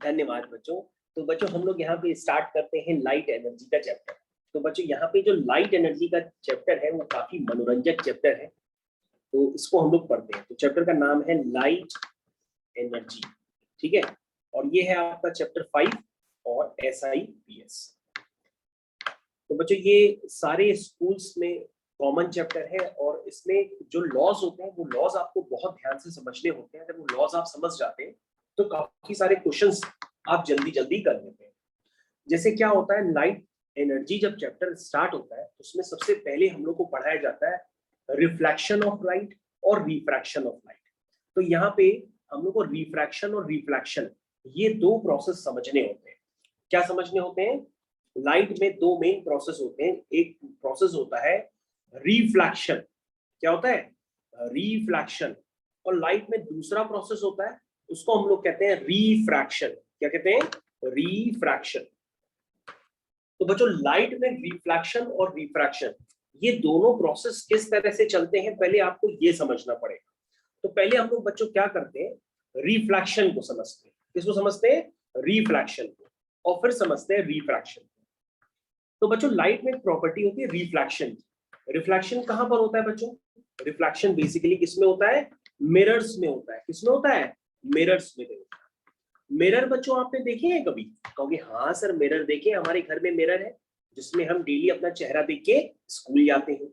धन्यवाद बच्चों। तो बच्चों हम लोग यहाँ पे स्टार्ट करते हैं लाइट एनर्जी का चैप्टर। तो बच्चों यहाँ पे जो लाइट एनर्जी का चैप्टर है वो काफी मनोरंजक चैप्टर है, तो इसको हम लोग पढ़ते हैं। तो चैप्टर का नाम है लाइट एनर्जी, ठीक है। और ये है आपका चैप्टर 5 और SIPS। तो बच्चों ये सारे स्कूल्स में कॉमन चैप्टर है और इसमें जो लॉज होते हैं वो लॉज आपको बहुत ध्यान से समझने होते हैं। अगर वो लॉज आप समझ जाते हैं तो काफी सारे क्वेश्चंस आप जल्दी जल्दी कर लेते हैं। जैसे क्या होता है, लाइट एनर्जी जब चैप्टर स्टार्ट होता है उसमें सबसे पहले हम लोग को पढ़ाया जाता है रिफ्लेक्शन ऑफ लाइट और रिफ्रैक्शन ऑफ लाइट। तो यहाँ पे हम लोग को रिफ्रैक्शन और रिफ्लेक्शन ये दो प्रोसेस समझने होते हैं। क्या समझने होते हैं? लाइट में दो मेन प्रोसेस होते हैं। एक प्रोसेस होता है रिफ्लेक्शन। क्या होता है? रिफ्लेक्शन। और लाइट में दूसरा प्रोसेस होता है, उसको हम लोग कहते हैं रिफ्रैक्शन। क्या कहते हैं? रिफ्रैक्शन। तो बच्चों लाइट में रिफ्लेक्शन और रिफ्रैक्शन ये दोनों प्रोसेस किस तरह से चलते हैं पहले आपको ये समझना पड़ेगा। तो पहले हम लोग बच्चों क्या करते हैं, रिफ्लेक्शन को समझते हैं। किसको समझते हैं? रिफ्लेक्शन को। और फिर समझते हैं रिफ्रैक्शन को। तो बच्चों लाइट में एक प्रॉपर्टी होती है रिफ्लेक्शन की। रिफ्लेक्शन कहां पर होता है बच्चों? रिफ्लेक्शन बेसिकली किसमें होता है? मिरर्स में होता है। किसमें होता है? मिरर्स में होता है। मिरर बच्चों आपने देखे हैं कभी? कहोगे हाँ सर मिरर देखे, हमारे घर में मिरर है जिसमें हम डेली अपना चेहरा देख के स्कूल जाते हैं।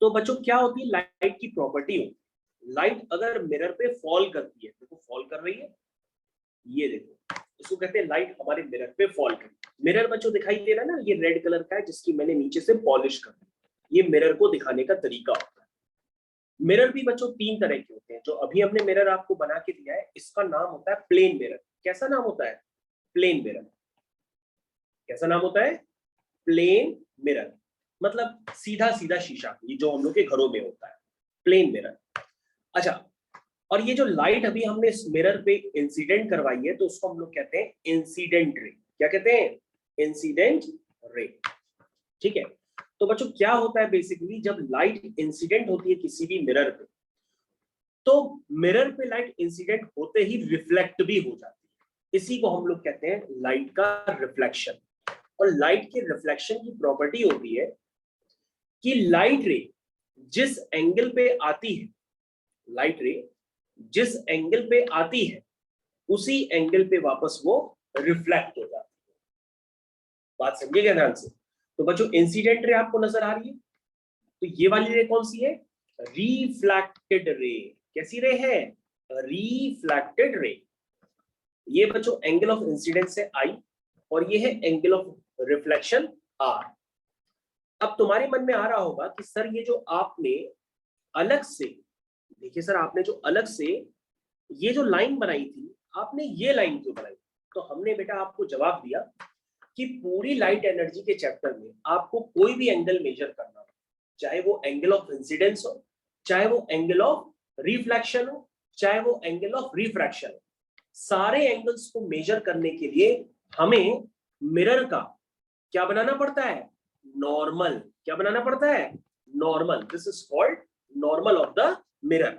तो बच्चों क्या होती है, लाइट की प्रॉपर्टी होती है, लाइट अगर मिरर पे फॉल करती है, देखो फॉल कर रही है, ये देखो, इसको कहते हैं लाइट हमारे मिरर पे फॉल कर। मिरर बच्चों दिखाई दे रहा है ना, ये रेड कलर का है जिसकी मैंने नीचे से पॉलिश कर दी। ये मिरर को दिखाने का तरीका होता है। मिरर भी बच्चों तीन तरह के होते हैं। जो अभी हमने मिरर आपको बना के दिया है इसका नाम होता है प्लेन मिरर। कैसा नाम होता है? Plane mirror. कैसा नाम होता है? Plane mirror. मतलब सीधा सीधा शीशा, ये जो हम लोग के घरों में होता है, प्लेन मिरर। अच्छा, और ये जो लाइट अभी हमने इस मिरर पे इंसिडेंट करवाई है तो उसको हम लोग कहते हैं इंसिडेंट रे। क्या कहते हैं? Incident ray. ठीक है। तो बच्चों क्या होता है बेसिकली, जब लाइट इंसिडेंट होती है किसी भी मिरर पे तो मिरर पे लाइट इंसिडेंट होते ही रिफ्लेक्ट भी हो जाती है। इसी को हम लोग कहते हैं लाइट का रिफ्लेक्शन। और लाइट के रिफ्लेक्शन की प्रॉपर्टी होती है कि लाइट रे जिस एंगल पे आती है, लाइट रे जिस एंगल पे आती है उसी एंगल पे वापस वो रिफ्लेक्ट हो जाती है। बात समझिएगा ध्यान से। तो बच्चों इंसिडेंट रे आपको नजर आ रही है, तो ये वाली रे कौन सी है? Reflected ray. कैसी रे है? Reflected ray. ये बच्चों एंगल ऑफ इंसिडेंस है I और ये है एंगल ऑफ रिफ्लेक्शन R। अब तुम्हारे मन में आ रहा होगा कि सर ये जो आपने अलग से, देखिए सर आपने जो अलग से ये जो लाइन बनाई थी, आपने ये लाइन क्यों बनाई? तो हमने बेटा आपको जवाब दिया कि पूरी लाइट एनर्जी के चैप्टर में आपको कोई भी एंगल मेजर करना हो, चाहे वो एंगल ऑफ इंसिडेंस हो, चाहे वो एंगल ऑफ रिफ्लेक्शन हो, चाहे वो एंगल ऑफ रिफ्रैक्शन हो, सारे एंगल्स को मेजर करने के लिए हमें मिरर का क्या बनाना पड़ता है? नॉर्मल। क्या बनाना पड़ता है? Normal. This is called normal of the mirror.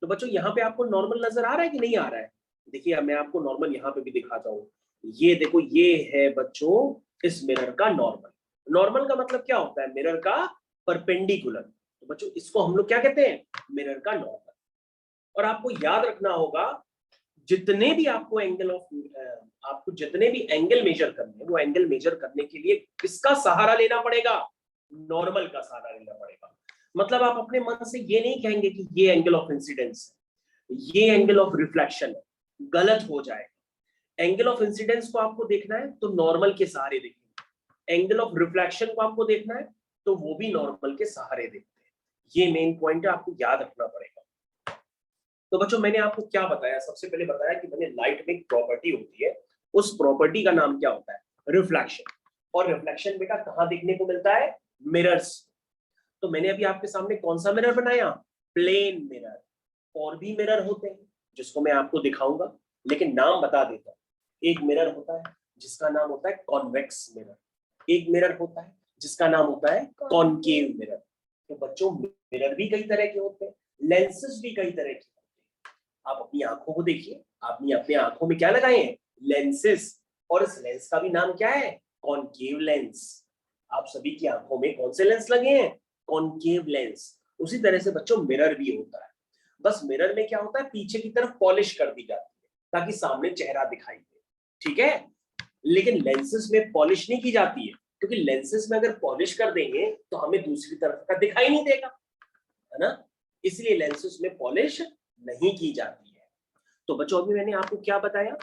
तो बच्चों यहाँ पे आपको नॉर्मल नजर आ रहा है कि नहीं आ रहा है? देखिए अब मैं आपको नॉर्मल यहाँ पे भी दिखाता हूँ। ये देखो, ये है बच्चों इस मिरर का नॉर्मल। नॉर्मल का मतलब क्या होता है? मिरर का परपेंडिकुलर। तो बच्चों इसको हम लोग क्या कहते हैं? मिरर का नॉर्मल। और आपको याद रखना होगा जितने भी आपको एंगल ऑफ आपको जितने भी एंगल मेजर करने हैं, वो एंगल मेजर करने के लिए किसका सहारा लेना पड़ेगा? नॉर्मल का सहारा लेना पड़ेगा। मतलब आप अपने मन से ये नहीं कहेंगे कि ये एंगल ऑफ इंसिडेंस है, ये एंगल ऑफ रिफ्लेक्शन है, गलत हो जाएगा। एंगल ऑफ इंसिडेंस को आपको देखना है तो नॉर्मल के सहारे देखेंगे, एंगल ऑफ रिफ्लेक्शन को आपको देखना है तो वो भी नॉर्मल के सहारे देखते हैं। ये मेन पॉइंट है, आपको याद रखना पड़ेगा। तो बच्चों मैंने आपको क्या बताया? सबसे पहले बताया कि मैंने लाइट में एक प्रॉपर्टी होती है, उस प्रॉपर्टी का नाम क्या होता है? रिफ्लेक्शन। और रिफ्लेक्शन बेटा कहां देखने को मिलता है? मिरर्स। तो मैंने अभी आपके सामने कौन सा मिरर बनाया? Plane mirror. और भी मिरर होते हैं जिसको मैं आपको दिखाऊंगा, लेकिन नाम बता देता हूं। एक मिरर होता है जिसका नाम होता है कॉन्वेक्स मिरर, एक मिरर होता है जिसका नाम होता है कॉनकेव मिरर। तो बच्चों मिरर भी कई तरह के होते हैं, लेंसेज भी कई तरह के। आप अपनी आंखों को देखिए, आपने अपनी आंखों में क्या लगाए हैं? लेंसेस, और इस लेंस का भी नाम क्या है? Concave lens. आप सभी की आंखों में कौन से लेंस लगे हैं? Concave lens. उसी तरह से बच्चों मिरर भी होता है, बस मिरर में क्या होता है, पीछे की तरफ पॉलिश कर दी जाती है ताकि सामने चेहरा दिखाई दे, ठीक है। लेकिन लेंसेस में पॉलिश नहीं की जाती है, क्योंकि लेंसेस में अगर पॉलिश कर देंगे तो हमें दूसरी तरफ का दिखाई नहीं देगा, है ना, इसलिए लेंसेस में पॉलिश नहीं की जाती है। तो बच्चों अभी मैंने आपको क्या बताया?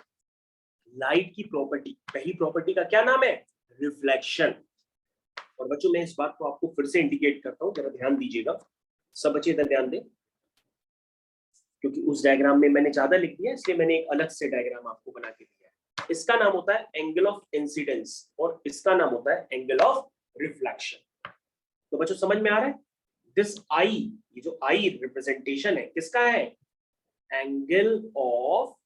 लाइट की प्रॉपर्टी, पहली प्रॉपर्टी का क्या नाम है? रिफ्लेक्शन। और बच्चों मैं इस बात को आपको फिर से इंडिकेट करता हूं, जरा ध्यान दीजिएगा, सब बच्चे इधर ध्यान दें, क्योंकि उस डायग्राम में मैंने ज्यादा लिख दिया, इसलिए मैंने एक अलग से डायग्राम आपको बना के दिया है। इसका नाम होता है एंगल ऑफ इंसिडेंस और इसका नाम होता है एंगल ऑफ रिफ्लेक्शन। तो बच्चों समझ में आ रहा है? दिस आई, ये जो आई रिप्रेजेंटेशन है किसका है? एंगल ऑफ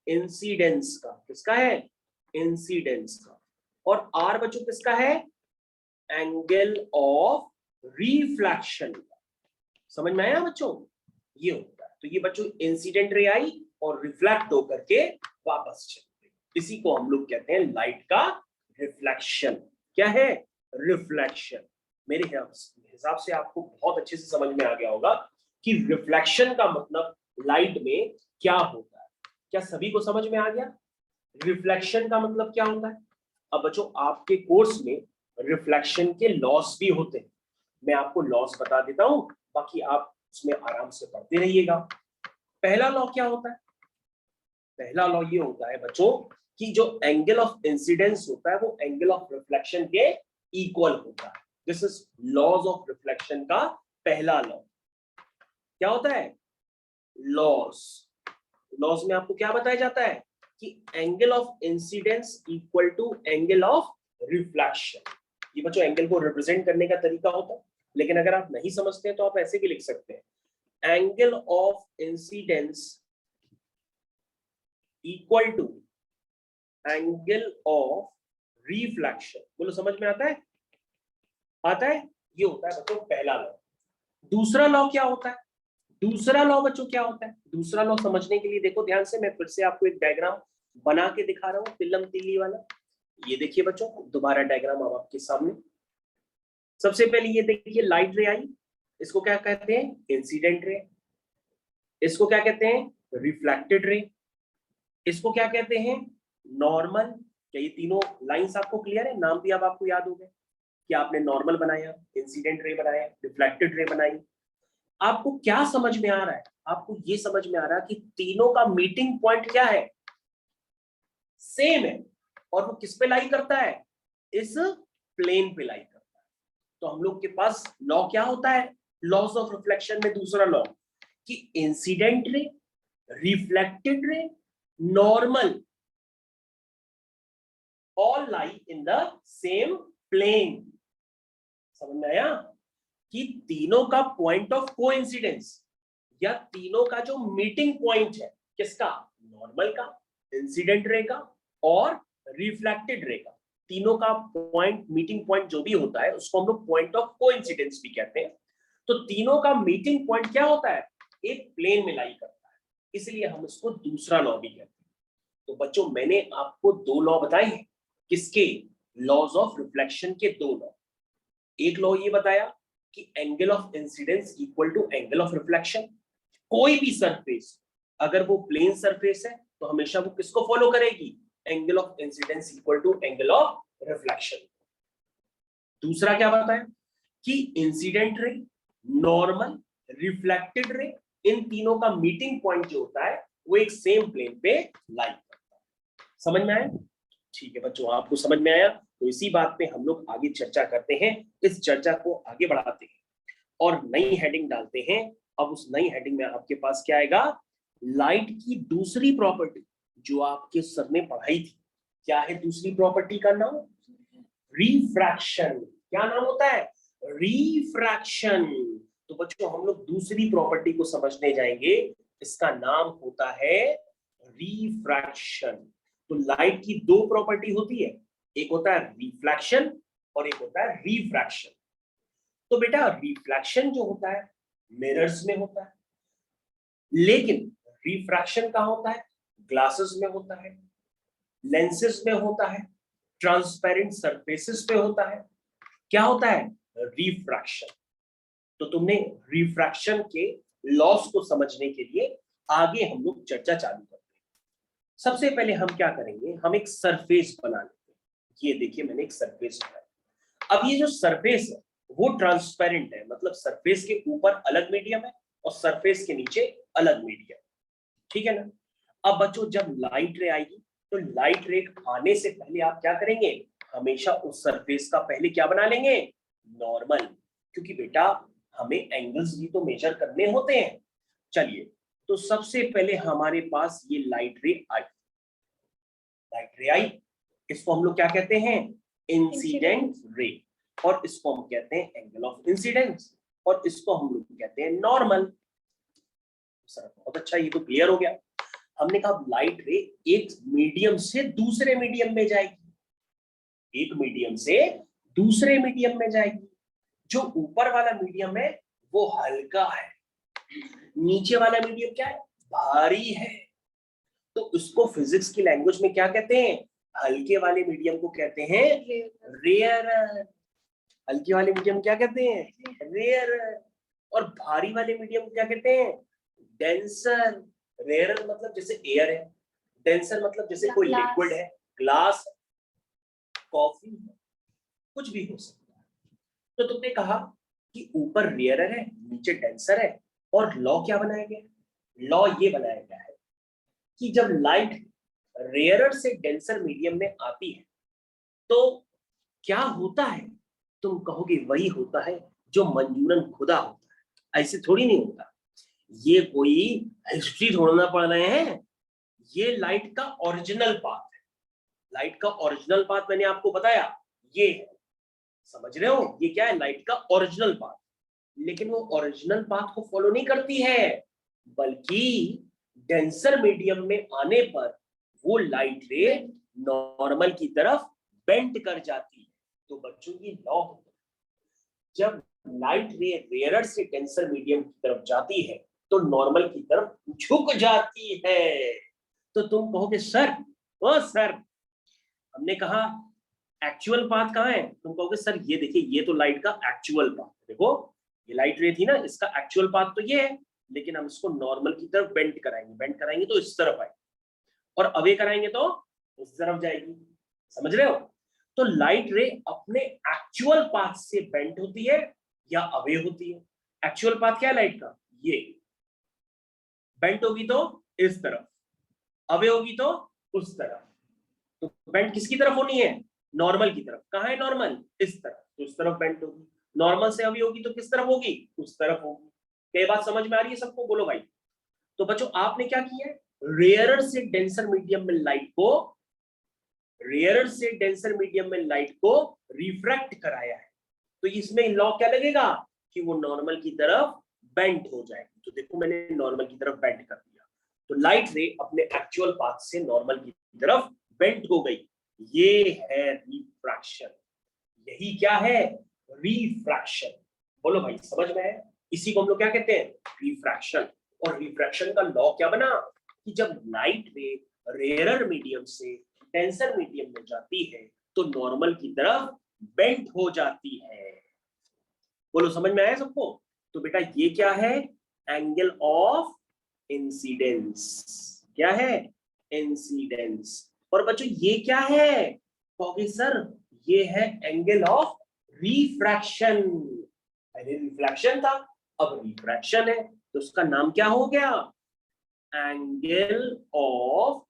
इंसिडेंस का। किसका है? इंसिडेंस का। और आर बच्चों किसका है? एंगल ऑफ रिफ्लेक्शन का। समझ में आया बच्चों? ये होता है। तो ये बच्चों इंसिडेंट रे आई और रिफ्लेक्ट होकर के वापस चलते, इसी को हम लोग कहते हैं लाइट का रिफ्लेक्शन। क्या है? रिफ्लेक्शन। मेरे हिसाब से आपको बहुत अच्छे से समझ में आ गया होगा कि रिफ्लेक्शन का मतलब लाइट में क्या होता है। क्या सभी को समझ में आ गया रिफ्लेक्शन का मतलब क्या होता है? अब बच्चों आपके कोर्स में रिफ्लेक्शन के लॉस भी होते हैं, मैं आपको लॉस बता देता हूं, बाकी आप उसमें आराम से पढ़ते रहिएगा। पहला लॉ क्या होता है? पहला लॉ ये होता है बच्चों कि जो एंगल ऑफ इंसिडेंस होता है वो एंगल ऑफ रिफ्लेक्शन के इक्वल होता है। This is laws of reflection का पहला लॉ। क्या होता है? लॉस। लॉस में आपको क्या बताया जाता है कि angle of incidence equal to angle of reflection. ये बच्चों एंगल को रिप्रेजेंट करने का तरीका होता है, लेकिन अगर आप नहीं समझते हैं तो आप ऐसे भी लिख सकते हैं, angle of incidence equal to angle of reflection. बोलो समझ में आता है? आता है? ये होता है बच्चों पहला लॉ। दूसरा लॉ क्या होता है? दूसरा लॉ बच्चों क्या होता है? दूसरा लॉ समझने के लिए देखो ध्यान से, मैं फिर से आपको एक डायग्राम बना के दिखा रहा हूं, तिल्लम तिल्ली वाला। ये देखिए बच्चों, दोबारा डायग्राम अब आपके सामने। सबसे पहले ये देखिए लाइट रे आई, इसको क्या कहते हैं? Incident ray. इसको क्या कहते हैं? Reflected ray. इसको क्या कहते हैं? नॉर्मल। क्या ये तीनों लाइंस आपको क्लियर है? नाम भी अब आपको याद हो गए कि आपने नॉर्मल बनाया, इंसिडेंट रे बनाया, रिफ्लेक्टेड रे बनाई। आपको क्या समझ में आ रहा है? आपको ये समझ में आ रहा है कि तीनों का मीटिंग पॉइंट क्या है? सेम है। और वो किस पे लाई करता है? इस प्लेन पे लाई करता है। तो हम लोग के पास लॉ क्या होता है लॉस ऑफ रिफ्लेक्शन में? दूसरा लॉ कि incident ray, reflected ray, normal all lie in the same plane. समझ में आया कि तीनों का पॉइंट ऑफ कोइंसिडेंस या तीनों का जो मीटिंग पॉइंट है किसका? नॉर्मल का, इंसिडेंट रे का और रिफ्लेक्टेड रे का। तीनों का पॉइंट, मीटिंग पॉइंट जो भी होता है उसको हम लोग पॉइंट ऑफ कोइंसिडेंस भी कहते हैं। तो तीनों का मीटिंग पॉइंट क्या होता है? एक प्लेन में लाई करता है, इसलिए हम इसको दूसरा लॉ भी कहते हैं। तो बच्चों मैंने आपको दो लॉ बताए हैं। किसके? लॉज ऑफ रिफ्लेक्शन के दो लॉ। एक लॉ ये बताया कि angle of incidence equal to angle of reflection. कोई भी सरफेस अगर वो प्लेन सरफेस है तो हमेशा वो किसको फॉलो करेगी? Angle of incidence equal to angle of reflection. दूसरा क्या बताया कि incident ray, normal, reflected ray, इन तीनों का मीटिंग पॉइंट जो होता है वो एक सेम प्लेन पे लाई करता है। समझ में आया? ठीक है बच्चों, आपको समझ में आया? तो इसी बात पे हम लोग आगे चर्चा करते हैं, इस चर्चा को आगे बढ़ाते हैं और नई हेडिंग डालते हैं। अब उस नई हेडिंग में आपके पास क्या आएगा? लाइट की दूसरी प्रॉपर्टी जो आपके सर ने पढ़ाई थी। क्या है दूसरी प्रॉपर्टी का नाम? रिफ्रैक्शन। क्या नाम होता है? रिफ्रैक्शन। तो बच्चों हम लोग दूसरी प्रॉपर्टी को समझने जाएंगे, इसका नाम होता है रिफ्रैक्शन। तो लाइट की दो प्रॉपर्टी होती है, एक होता है रिफ्लेक्शन और एक होता है रिफ्रैक्शन। तो बेटा रिफ्लेक्शन जो होता है मिरर्स में होता है, लेकिन रिफ्रैक्शन कहां होता है? ग्लासेस में होता है। लेंसेज में होता है, ट्रांसपेरेंट सरफेसेस पे होता है, क्या होता है, रिफ्रैक्शन। तो तुमने रिफ्रैक्शन के लॉस को समझने के लिए आगे हम लोग चर्चा चालू करते हैं। सबसे पहले हम क्या करेंगे, हम एक सरफेस बना लेते हैं। ये देखिए मैंने एक सरफेस बनाया। अब ये जो सरफेस है वो ट्रांसपेरेंट है, मतलब सरफेस के ऊपर अलग मीडियम है और सरफेस के नीचे अलग मीडियम, ठीक है ना। अब बच्चों जब लाइट रे आएगी तो लाइट रे आने से पहले आप क्या करेंगे, हमेशा उस सरफेस का पहले क्या बना लेंगे, नॉर्मल, क्योंकि बेटा हमें एंगल्स भी तो मेजर करने होते हैं। चलिए, तो सबसे पहले हमारे पास ये लाइट रे आई, लाइट रे आई, इसको हम लोग क्या कहते हैं, इंसिडेंट रे, और इसको हम कहते हैं एंगल ऑफ इंसिडेंस, और इसको हम लोग कहते हैं नॉर्मल। सर बहुत अच्छा, ये तो क्लियर हो गया। हमने कहा लाइट रे एक मीडियम से दूसरे मीडियम में जाएगी, एक मीडियम से दूसरे मीडियम में जाएगी। जो ऊपर वाला मीडियम है वो हल्का है, नीचे वाला मीडियम क्या है, भारी है। तो उसको फिजिक्स की लैंग्वेज में क्या कहते हैं, हल्के वाले मीडियम को कहते हैं रेयर, हल्के वाले मीडियम क्या कहते हैं, रेयर, और भारी वाले मीडियम को क्या कहते हैं, डेंसर। रेयर मतलब जैसे एयर है, डेंसर मतलब जैसे कोई लिक्विड है, ग्लास, कॉफी, कुछ भी हो सकता है। तो तुमने कहा कि ऊपर रेयर है नीचे डेंसर है, और लॉ क्या बनाया गया, लॉ ये बनाया गया है कि जब लाइट रेयरर से डेंसर मीडियम में आती है तो क्या होता है, तुम कहोगे वही होता है जो मंजूरन खुदा होता है। ऐसे थोड़ी नहीं होता, ये कोई हिस्ट्री थोड़ना पड़ रहे हैं, ये लाइट का ओरिजिनल पाथ है। लाइट का ओरिजिनल पाथ मैंने आपको बताया, ये है, समझ रहे हो, ये क्या है, लाइट का ओरिजिनल पाथ। लेकिन वो ओरिजिनल पाथ को फॉलो नहीं करती है, बल्कि डेंसर मीडियम में आने पर वो लाइट रे नॉर्मल की तरफ बेंड कर जाती है। तो बच्चों की लॉ, जब लाइट रे रेयरर से डेंसर मीडियम की तरफ जाती है तो नॉर्मल की तरफ झुक जाती है। तो तुम कहोगे सर, ओ सर, हमने कहा एक्चुअल पाथ कहाँ है, तुम कहोगे सर ये देखिए ये तो लाइट का एक्चुअल पाथ, देखो ये लाइट रे थी ना, इसका एक्चुअल पाथ तो ये है, लेकिन हम इसको नॉर्मल की तरफ बेंड कराएंगे, बेंड कराएंगे तो इस तरफ आएगी, और अवे कराएंगे तो इस तरफ जाएगी, समझ रहे हो। तो लाइट रे अपने एक्चुअल पाथ से बेंड होती है या अवे होती है। एक्चुअल पाथ क्या है लाइट का, ये, बेंड होगी तो इस तरफ, अवे होगी तो उस तरफ। तो बेंड किसकी तरफ होनी है, नॉर्मल की तरफ। कहाँ है नॉर्मल, इस तरफ, तो उस तरफ बेंड होगी। नॉर्मल से अवे होगी तो किस तरफ होगी, उस तरफ होगी। क्या बात समझ में आ रही है सबको, बोलो भाई। तो बच्चों आपने क्या किया है, रेयरर से डेंसर मीडियम में लाइट को, रेयरर से डेंसर मीडियम में लाइट को रिफ्रैक्ट कराया है। तो इसमें लॉ क्या लगेगा कि वो नॉर्मल की तरफ बेंड हो जाएगी। तो देखो मैंने नॉर्मल की तरफ बेंड कर दिया, तो लाइट रे अपने एक्चुअल पाथ से नॉर्मल की तरफ बेंड हो गई। ये है रिफ्रैक्शन, यही क्या है, रिफ्रैक्शन। बोलो भाई समझ में है, इसी को हम लोग क्या कहते हैं, रिफ्रैक्शन। और रिफ्रैक्शन का लॉ क्या बना कि जब लाइट रे रेयरर मीडियम से डेंसर मीडियम में जाती है तो नॉर्मल की तरफ बेंड हो जाती है। बोलो समझ में आया सबको। तो बेटा ये क्या है, एंगल ऑफ इंसिडेंस, क्या है, इंसिडेंस। और बच्चों ये क्या है, कहोगे सर ये है एंगल ऑफ रिफ्रैक्शन। पहले रिफ्लेक्शन था, अब रिफ्रैक्शन है, तो उसका नाम क्या हो गया, एंगल ऑफ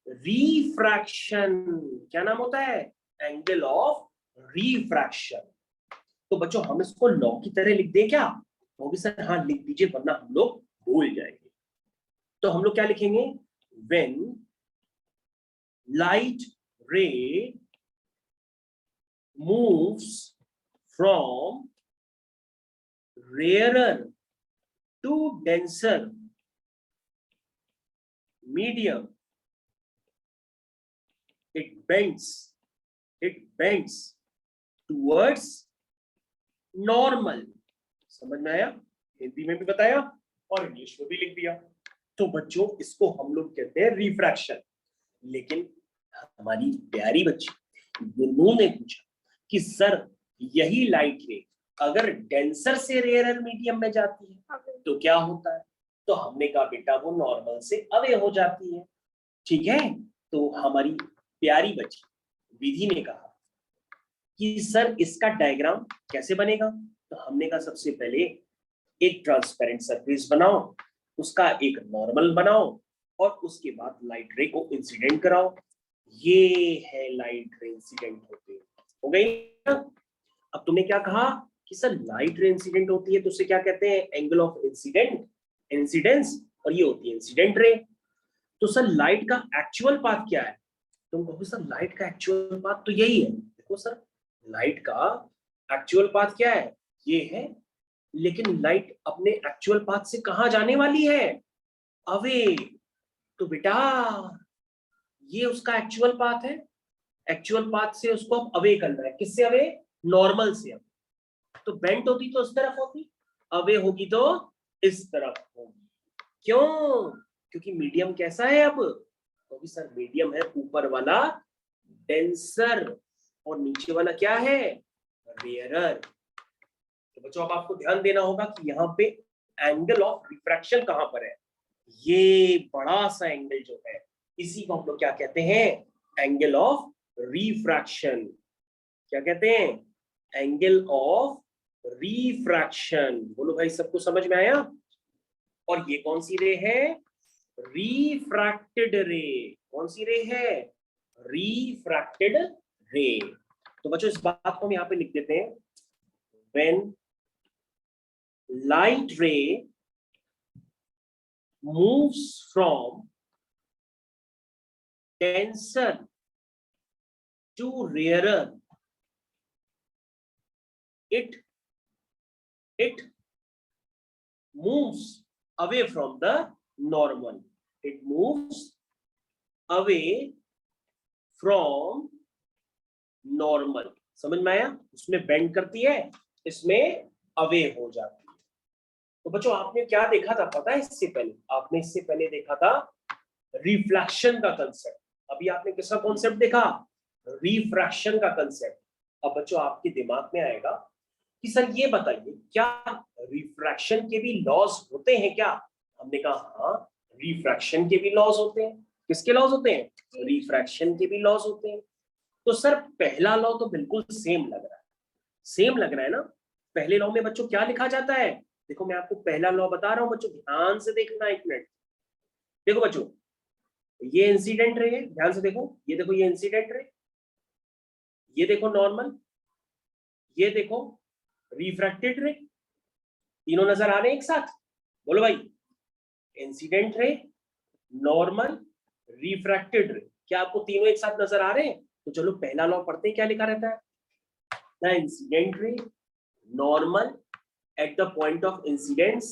रिफ्रैक्शन। क्या नाम होता है, एंगल ऑफ रिफ्रैक्शन। तो बच्चों हम इसको लॉ की तरह लिख दें क्या, कहोगे सर हाँ लिख दीजिए, वरना हम लोग भूल जाएंगे। तो हम लोग क्या लिखेंगे, व्हेन लाइट रे moves from rarer to denser medium, it bends towards normal। समझ में आया, हिंदी में भी बताया और इंग्लिश में भी लिख दिया। तो बच्चों इसको हम लोग कहते हैं रिफ्रैक्शन। लेकिन हमारी प्यारी बच्ची गुनगुन ने पूछा कि सर यही लाइट रे अगर डेंसर से रेयरर मीडियम में जाती है तो क्या होता है? तो हमने कहा बेटा वो नॉर्मल से अवे हो जाती है। ठीक है, तो हमारी प्यारी बच्ची विधि ने कहा कि सर इसका डायग्राम कैसे बनेगा? तो हमने कहा सबसे पहले एक ट्रांसपेरेंट सरफेस बनाओ, उसका एक नॉर्मल बनाओ और उसके बाद लाइट रे को इंसिडेंट कराओ। ये है लाइट रे इंसिडेंट होते हो गई ना? अब तुमने क्या कहा कि सर लाइट रे इंसिडेंट होती है तो उसे क्या कहते हैं? एंगल ऑफ इंसिडेंस, और ये होती है इंसिडेंट रे। तो सर लाइट का एक्चुअल पाथ क्या है? तुम कहो सर लाइट का एक्चुअल पाथ तो यही है। देखो सर लाइट का एक्चुअल पाथ क्या है? ये है, लेकिन लाइट अपने एक्चुअल पाथ से कहां जाने वाली है? अवे। तो बेटा ये उसका एक्चुअल पाथ है, एक्चुअल पाथ से उसको अब अवे करना है। किससे अवे? नॉर्मल से अवे। तो बेंट होती तो इस तरफ होती, अवे होगी तो इस तरफ होगी। क्यों? क्योंकि मीडियम कैसा है अब? तो सर मीडियम है ऊपर वाला डेंसर और नीचे वाला क्या है? रेयरर। तो बच्चों अब आपको ध्यान देना होगा कि यहाँ पे एंगल ऑफ रिफ्रैक्शन कहां पर है? ये बड़ा सा एंगल जो है इसी को हम लोग क्या कहते हैं? Angle of refraction. क्या कहते हैं? Angle of refraction. बोलो भाई सबको समझ में आया? और ये कौन सी रे है? रिफ्रैक्टेड रे। कौन सी रे है? रिफ्रैक्टेड रे। तो बच्चों इस बात को हम यहां पे लिख देते हैं, when light ray moves from denser to rarer, it moves away from the normal. It moves away from normal. समझ में आया? उसमें बेंड करती है, इसमें अवे हो जाती है। तो बच्चों आपने क्या देखा था पता है? इससे पहले आपने इससे पहले देखा था रिफ्लेक्शन का कंसेप्ट। अभी आपने किसका कॉन्सेप्ट देखा? रिफ्रैक्शन का कंसेप्ट। अब बच्चों आपके दिमाग में आएगा कि सर ये बताइए क्या रिफ्रैक्शन के भी लॉज होते हैं क्या? हमने कहा हाँ रिफ्रैक्शन के भी लॉज होते हैं। किसके लॉज होते हैं? रिफ्रैक्शन के भी लॉज होते हैं। तो सर पहला लॉ तो बिल्कुल सेम लग रहा है, सेम लग रहा है ना? पहले लॉ में बच्चों क्या लिखा जाता है? देखो मैं आपको पहला लॉ बता रहा हूं बच्चों, ध्यान से देखना एक मिनट। देखो बच्चों ये इंसिडेंट रे है, ध्यान से देखो, ये देखो ये इंसिडेंट रे, ये देखो नॉर्मल, ये देखो रिफ्रैक्टेड रे। तीनों नजर आ रहे हैं एक साथ? बोलो भाई इंसिडेंट रे, नॉर्मल, रिफ्रैक्टेड रे, क्या आपको तीनों एक साथ नजर आ रहे हैं? तो चलो पहला लॉ पढ़ते हैं, क्या लिखा रहता है? The incident ray normal at the point of incidence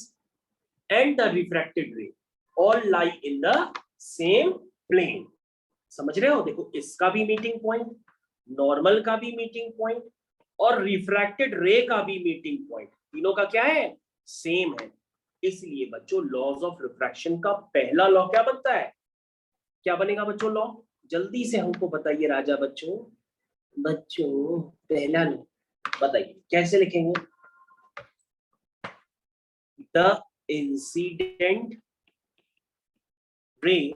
and the refracted ray all lie in the same plane. समझ रहे हो? देखो इसका भी मीटिंग पॉइंट, नॉर्मल का भी मीटिंग पॉइंट और रिफ्रैक्टेड रे का भी मीटिंग पॉइंट, तीनों का क्या है? सेम है। इसलिए बच्चों लॉज ऑफ रिफ्रैक्शन का पहला लॉ क्या बनता है? क्या बनेगा बच्चों लॉ? जल्दी से हमको बताइए राजा बच्चों। बच्चों पहला लॉ बताइए कैसे लिखेंगे? The incident ray,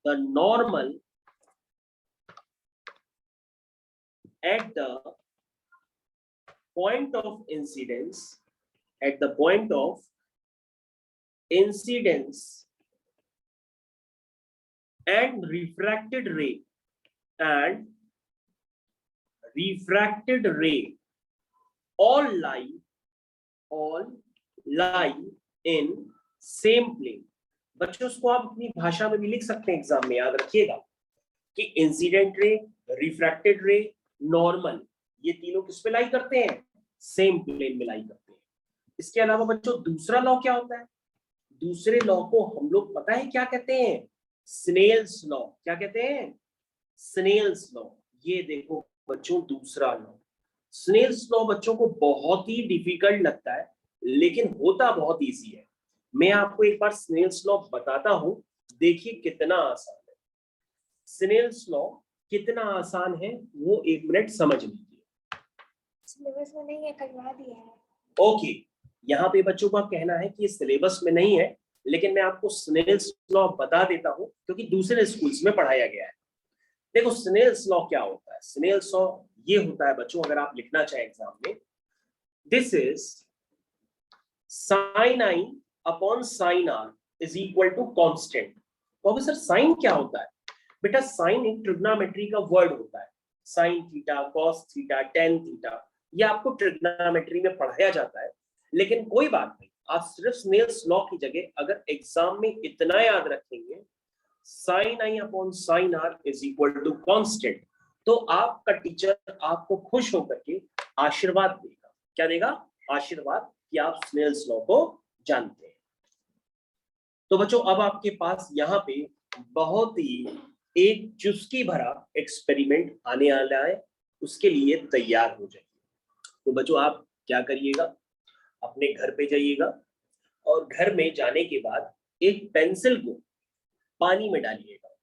the normal at the point of incidence, at the point of incidence and refracted ray all lie in same plane. बच्चों उसको आप अपनी भाषा में भी लिख सकते हैं एग्जाम में, याद रखिएगा कि इंसिडेंट रे, रिफ्रैक्टेड रे, नॉर्मल, ये तीनों किस पे लाई करते हैं? सेम प्लेन में लाई करते हैं। इसके अलावा बच्चों दूसरा लॉ क्या होता है? दूसरे लॉ को हम लोग पता है क्या कहते हैं? Snell's law. क्या कहते हैं? Snell's law. ये देखो बच्चों दूसरा लॉ। स्नेल्स लॉ बच्चों को बहुत ही डिफिकल्ट लगता है लेकिन होता बहुत इजी है। मैं आपको एक बार स्नेल्स लॉ बताता हूं, देखिए कितना आसान है। स्नेल्स लॉ कितना आसान है वो 1 मिनट समझ लीजिए। सिलेबस में नहीं है, करवा दिया है। ओके, यहाँ पे बच्चों का कहना है कि सिलेबस में नहीं है, लेकिन मैं आपको स्नेल्स लॉ बता देता हूँ क्योंकि दूसरे स्कूल्स में पढ़ाया गया है। देखो स्नेल्स लॉ क्या होता है। स्नेल्स लॉ ये होता है बच्चों, अगर आप लिखना चाहे एग्जाम में, this is sin i upon sin r is equal to constant. तो सर साइन क्या होता है? बेटा साइन एक ट्रिग्नोमेट्री का वर्ड होता है। Sine theta, cos theta, tan theta, ये आपको ट्रिग्नोमेट्री में पढ़ाया जाता है। लेकिन कोई बात नहीं, आप सिर्फ स्नेल्स लॉ की जगह अगर एग्जाम में इतना याद रखेंगे sin i upon sin r is equal to constant, तो आपका टीचर आपको खुश होकर के आशीर्वाद देगा। क्या देगा? आशीर्वाद, कि आप स्नेल्स लॉ को जानते हैं। तो बच्चों अब आपके पास यहाँ पे बहुत ही एक चुस्की भरा एक्सपेरिमेंट आने वाला है, उसके लिए तैयार हो जाइए। तो बच्चों आप क्या करिएगा, अपने घर पे जाइएगा और घर में जाने के बाद एक पेंसिल को पानी में डालिएगा।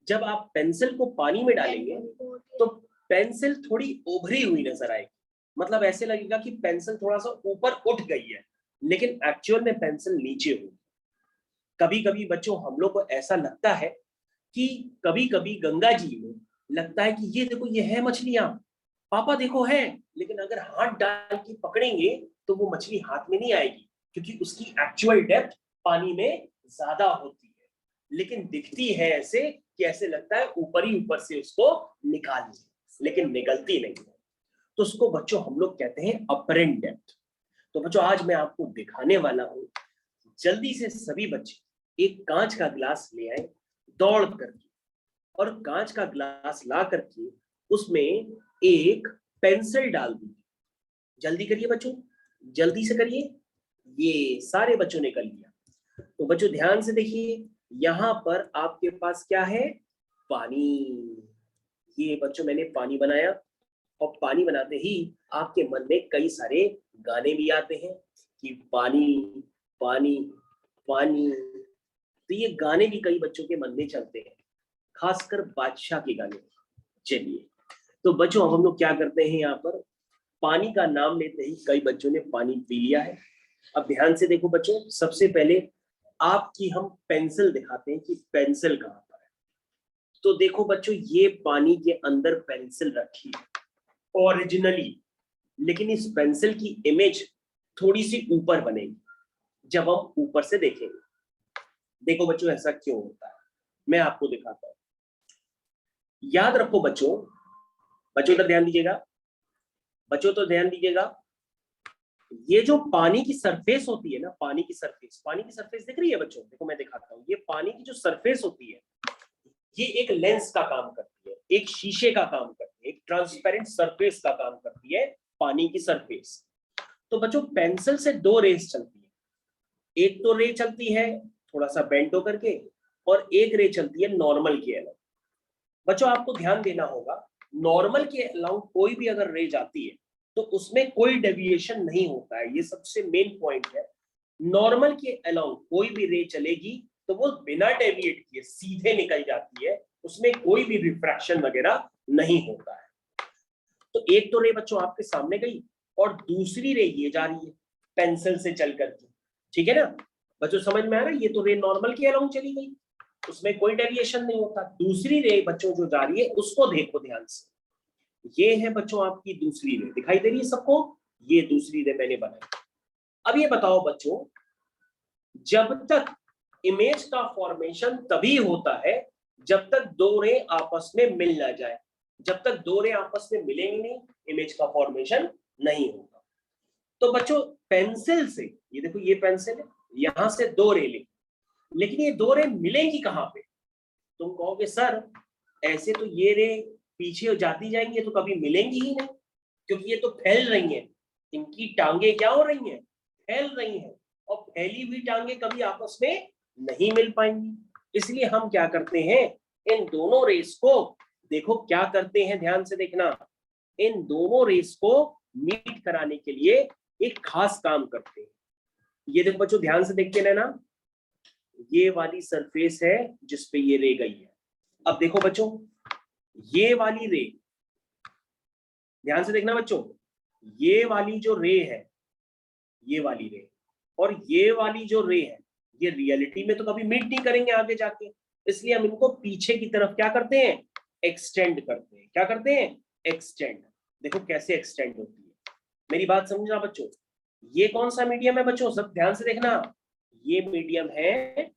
जब आप पेंसिल को पानी में डालेंगे तो पेंसिल थोड़ी उभरी हुई नजर आएगी, मतलब ऐसे लगेगा कि पेंसिल थोड़ा सा ऊपर उठ गई है, लेकिन एक्चुअल में पेंसिल नीचे होगी। कभी कभी बच्चों हम लोग को ऐसा लगता है कि कभी कभी गंगा जी में लगता है कि ये देखो ये है मछलियां, पापा देखो है, लेकिन अगर हाथ डाल के पकड़ेंगे तो वो मछली हाथ में नहीं आएगी, क्योंकि उसकी एक्चुअल डेप्थ पानी में ज्यादा होती है, लेकिन दिखती है ऐसे कि ऐसे लगता है ऊपर ही ऊपर से उसको निकाल ली, लेकिन निकलती नहीं है। तो उसको बच्चों हम लोग कहते हैं अपरेंट डेप्थ। तो बच्चों आज मैं आपको दिखाने वाला हूं, जल्दी से सभी बच्चे एक कांच का गिलास ले आए दौड़ करके, और कांच का गिलास ला करके उसमें एक पेंसिल डाल दीजिए। जल्दी करिए बच्चों, जल्दी से करिए। ये सारे बच्चों ने कर लिया। तो बच्चों ध्यान से देखिए, यहाँ पर आपके पास क्या है? पानी। ये बच्चों मैंने पानी बनाया, और पानी बनाते ही आपके मन में कई सारे गाने भी आते हैं कि पानी पानी पानी। तो ये गाने भी कई बच्चों के मन में चलते हैं, खासकर बादशाह के गाने। चलिए, तो बच्चों अब हम लोग क्या करते हैं, यहाँ पर पानी का नाम लेते ही कई बच्चों ने पानी पी लिया है। अब ध्यान से देखो बच्चों, सबसे पहले आपकी हम पेंसिल दिखाते हैं कि पेंसिल कहाँ पर है। तो देखो बच्चों, ये पानी के अंदर पेंसिल रखी है ओरिजिनली, लेकिन इस पेंसिल की इमेज थोड़ी सी ऊपर बनेगी जब हम ऊपर से देखेंगे। देखो बच्चों ऐसा क्यों होता है, मैं आपको दिखाता हूं। याद रखो बच्चों, बच्चों इधर ध्यान दीजिएगा, बच्चों तो ध्यान दीजिएगा। ये जो पानी की सरफेस होती है ना, पानी की सरफेस दिख रही है बच्चों? देखो मैं दिखाता हूँ, ये पानी की जो सरफेस होती है, ये एक लेंस का काम करती है, एक शीशे का काम करती है, एक ट्रांसपेरेंट सरफेस का काम करती है पानी की सरफेस। तो बच्चों पेंसिल से दो रेस चलती है, एक तो रे चलती है थोड़ा सा बेंड होकर के, और एक रे चलती है नॉर्मल के अलाउ। बच्चों आपको ध्यान देना होगा, नॉर्मल के अलाउ कोई भी अगर रे जाती है तो उसमें कोई डेविएशन नहीं होता है, ये सबसे मेन पॉइंट है। नॉर्मल के अलाउ कोई भी रे चलेगी तो वो बिना डेविएट किए सीधे निकल जाती है, उसमें कोई भी रिफ्रैक्शन वगैरह नहीं होता है। तो एक तो रे बच्चों आपके सामने गई, और दूसरी रे ये जा रही है पेंसिल से चल करके, ठीक है ना बच्चों, समझ में आ रहा है? ये तो रे नॉर्मल के अलाउ चली गई, उसमें कोई डेविएशन नहीं होता। दूसरी रे बच्चों जो जा रही है उसको देखो ध्यान से, ये है बच्चों आपकी दूसरी रे, दिखाई दे रही है सबको? ये दूसरी रे मैंने बनाई। अब ये बताओ बच्चों, जब तक इमेज का फॉर्मेशन तभी होता है जब तक दो रे आपस में मिल ना जाए। जब तक दो रे आपस में मिलेंगे नहीं, इमेज का फॉर्मेशन नहीं होगा। तो बच्चों पेंसिल से, ये देखो ये पेंसिल है, यहां से दो रे ले, लेकिन ये दो रे मिलेंगी कहां पे? तुम कहोगे सर ऐसे तो ये रे पीछे जाती जाएंगी तो कभी मिलेंगी ही नहीं, क्योंकि ये तो फैल रही हैं, इनकी टांगे क्या हो रही हैं? फैल रही हैं, और फैली हुई टांगे कभी आपस में नहीं मिल पाएंगी। इसलिए हम क्या करते हैं, इन दोनों रेस को, देखो क्या करते हैं, ध्यान से देखना, इन दोनों रेस को मीट कराने के लिए एक खास काम करते हैं। ये देखो बच्चों ध्यान से देखते रहना, ये वाली सरफेस है जिसपे ये रे गई है, अब देखो बच्चों, ये वाली रे, ध्यान से देखना बच्चों, ये वाली जो रे है, ये वाली रे और ये वाली जो रे है, ये रियलिटी में तो कभी मीट नहीं करेंगे आगे जाके, इसलिए हम इनको पीछे की तरफ क्या करते हैं, एक्सटेंड करते हैं। क्या करते हैं, एक्सटेंड। देखो कैसे एक्सटेंड होती है, मेरी बात समझना बच्चों। ये कौन सा मीडियम है बच्चों, सब ध्यान से देखना, ये मीडियम है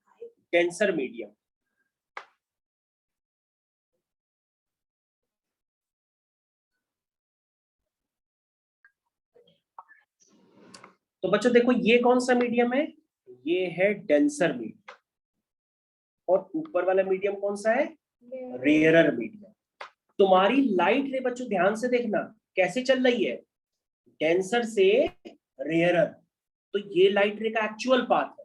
डेंसर मीडियम। तो बच्चों देखो ये कौन सा मीडियम है, ये है डेंसर मीडियम, और ऊपर वाला मीडियम कौन सा है, रेयरर मीडियम। तुम्हारी लाइट रे बच्चों ध्यान से देखना कैसे चल रही है, डेंसर से रेयरर। तो ये लाइट रे का एक्चुअल पाथ है,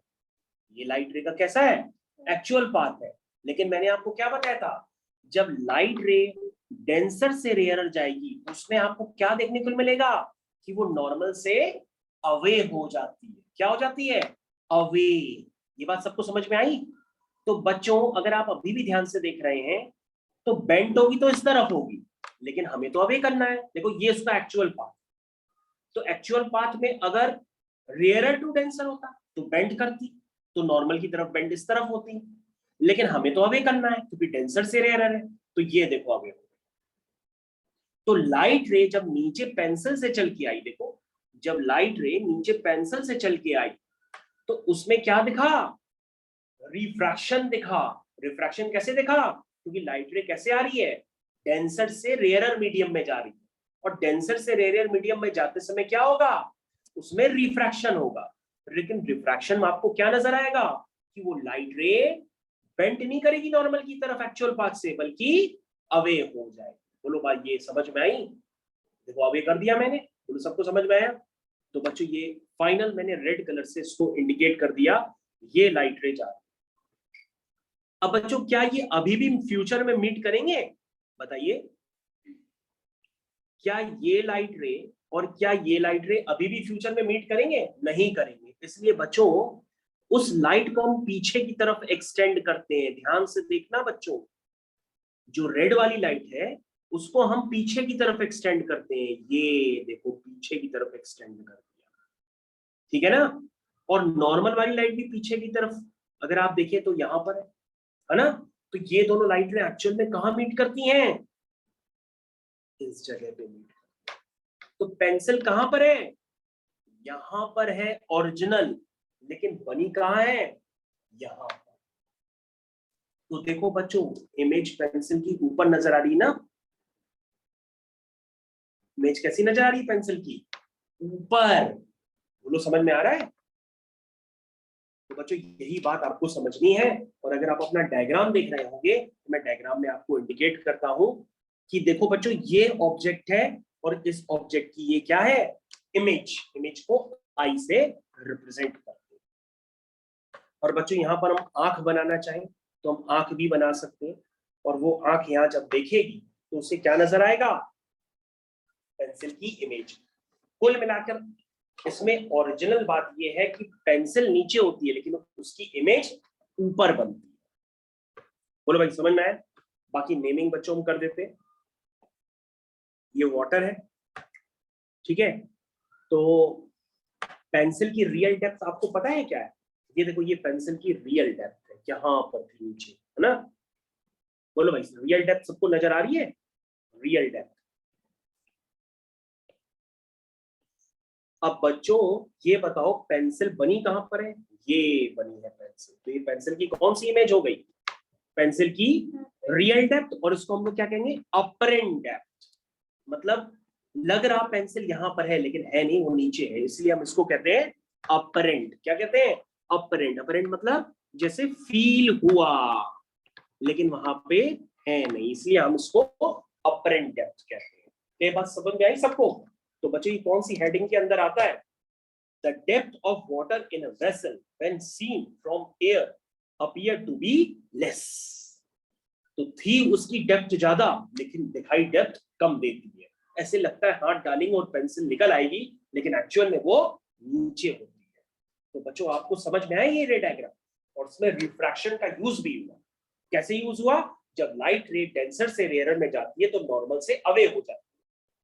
ये लाइट रे का कैसा है, एक्चुअल पाथ है। लेकिन मैंने आपको क्या बताया था, जब लाइट रे डेंसर से रेयरर जाएगी उसमें आपको क्या देखने को मिलेगा कि वो नॉर्मल से अवे हो जाती है। क्या हो जाती है, अवे। ये बात सबको समझ में आई। तो बच्चों अगर आप अभी भी ध्यान से देख रहे हैं तो बेंट होगी तो इस तरफ होगी, लेकिन हमें तो अवे करना है। देखो ये उसका एक्चुअल पाथ। तो एक्चुअल पाथ में अगर रेयरर टू डेंसर होता तो बेंड करती, तो नॉर्मल की तरफ बेंड इस तरफ होती, लेकिन हमें तो अवे करना है क्योंकि डेंसर से रेयरर है। तो ये देखो अवे हो गई। तो लाइट रे जब नीचे पेंसिल से चल के आई, देखो जब लाइट रे नीचे पेंसिल से चल के आई तो उसमें क्या दिखा, रिफ्रैक्शन दिखा। रिफ्रैक्शन कैसे दिखा, क्योंकि लाइट रे कैसे आ रही है, डेंसर से रेयरर मीडियम में जा रही है, और डेंसर से रेयरर मीडियम में जाते समय क्या होगा, उसमें रिफ्रैक्शन होगा। लेकिन रिफ्रैक्शन में आपको क्या नजर आएगा कि वो लाइट रे बेंट नहीं करेगी नॉर्मल की तरफ एक्चुअल पाथ से, बल्कि अवे हो जाएगी। बोलो भाई ये समझ में आई, देखो अवे कर दिया मैंने, बोलो सबको समझ में आया। तो बच्चों ये फाइनल मैंने रेड कलर से इसको इंडिकेट कर दिया, ये लाइट रे जा रही है। अब बच्चों क्या ये अभी भी फ्यूचर में मीट करेंगे, बताइए, क्या ये लाइट रे और क्या ये लाइट रे अभी भी फ्यूचर में मीट करेंगे, नहीं करेंगे। इसलिए बच्चों उस लाइट को हम पीछे की तरफ एक्सटेंड करते हैं। ध्यान से देखना बच्चों, जो रेड वाली लाइट है उसको हम पीछे की तरफ एक्सटेंड करते हैं। ये देखो पीछे की तरफ एक्सटेंड कर दिया, ठीक है ना। और नॉर्मल वाली लाइट भी पीछे की तरफ अगर आप देखें तो यहां पर है ना। तो ये दोनों लाइट रे एक्चुअल में कहां मीट करती हैं, इस जगह पे मीट करती हैं। तो पेंसिल कहां पर है, यहां पर है ओरिजिनल, लेकिन बनी कहां है, यहां पर। तो देखो बच्चों इमेज पेंसिल की ऊपर नजर आ रही ना, इमेज कैसी नजर आ रही है पेंसिल की, ऊपर। बोलो समझ में आ रहा है। तो बच्चों यही बात आपको समझनी है। और अगर आप अपना डायग्राम देख रहे होंगे तो मैं डायग्राम में आपको इंडिकेट करता हूं कि देखो बच्चों ये ऑब्जेक्ट है और इस ऑब्जेक्ट की ये क्या है, इमेज। इमेज को आई से रिप्रेजेंट करते हैं। और बच्चों यहां पर हम आंख बनाना चाहें तो हम आंख भी बना सकते हैं, और वो आंख यहां जब देखेगी तो उसे क्या नजर आएगा, पेंसिल की इमेज। कुल मिलाकर इसमें ओरिजिनल बात यह है कि पेंसिल नीचे होती है लेकिन उसकी इमेज ऊपर बनती है। बोलो भाई समझ में आया। बाकी नेमिंग बच्चों हम कर देते हैं। ये वाटर है, ठीक है। तो पेंसिल की रियल डेप्थ आपको पता है क्या है, ये देखो ये पेंसिल की रियल डेप्थ है, यहां पर थी नीचे, है ना। बोलो भाई रियल डेप्थ सबको नजर आ रही है, रियल डेप्थ। अब बच्चों ये बताओ पेंसिल बनी कहां पर है, ये बनी है पेंसिल। तो ये पेंसिल की कौन सी इमेज हो गई, पेंसिल की रियल डेप्थ। और इसको हम लोग क्या कहेंगे, अपरेंट डेप्थ। मतलब लग रहा पेंसिल यहां पर है लेकिन है नहीं, वो नीचे है, इसलिए हम इसको कहते हैं अपरेंट। क्या कहते हैं, अपरेंट। अपरेंट मतलब जैसे फील हुआ लेकिन वहां पे है नहीं, इसलिए हम इसको अपरेंट डेप्थ कहते हैं। ये बात समझ में आई सबको। तो बच्चों ये कौन सी हेडिंग के अंदर आता है, the depth of water in a vessel when seen from air appear to be less. तो थी उसकी डेप्थ ज्यादा लेकिन दिखाई डेप्थ कम देती है। ऐसे लगता है हाथ डालेंगे और पेंसिल निकल आएगी, लेकिन एक्चुअल में वो नीचे होती है। तो बच्चों आपको समझ में आया ये रे डायग्राम, और उसमें रिफ्रैक्शन का यूज भी हुआ। कैसे यूज हुआ, जब लाइट रे डेंसर से रेयर में जाती है तो नॉर्मल से अवे हो जाती है,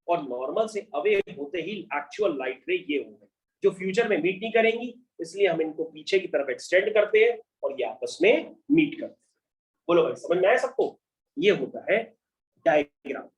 और नॉर्मल से अवे होते ही एक्चुअल लाइट रे ये हो गई जो फ्यूचर में मीट नहीं करेंगी, इसलिए हम इनको पीछे की तरफ एक्सटेंड करते हैं और ये आपस में मीट करते हैं। बोलो भाई, समझ में आया सबको? ये होता है डायग्राम।